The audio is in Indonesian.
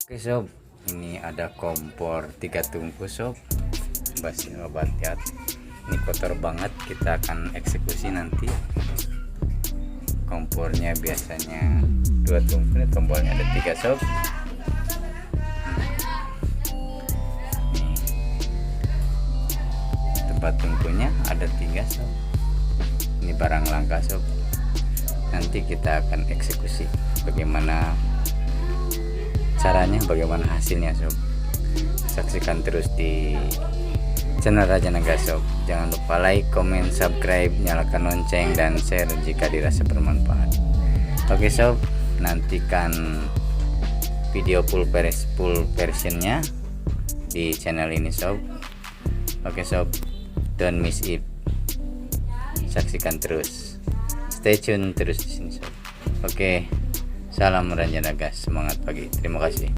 Oke sob, ini ada kompor 3 tungku sob, basi obat ya. Ini kotor banget, kita akan eksekusi nanti. Kompornya biasanya 2 tungku, ini tombolnya ada 3 sob. Nih, tempat tungkunya ada 3 sob. Ini barang langka sob. Nanti kita akan eksekusi bagaimana caranya, bagaimana hasilnya sob. Saksikan terus di channel Raja Naga sob. Jangan lupa like, comment, subscribe, nyalakan lonceng dan share jika dirasa bermanfaat. Oke sob, nantikan video full versionnya di channel ini sob. Oke sob, don't miss it. Saksikan terus, stay tune terus di sini sob. Oke, salam Raja Naga, semangat pagi. Terima kasih.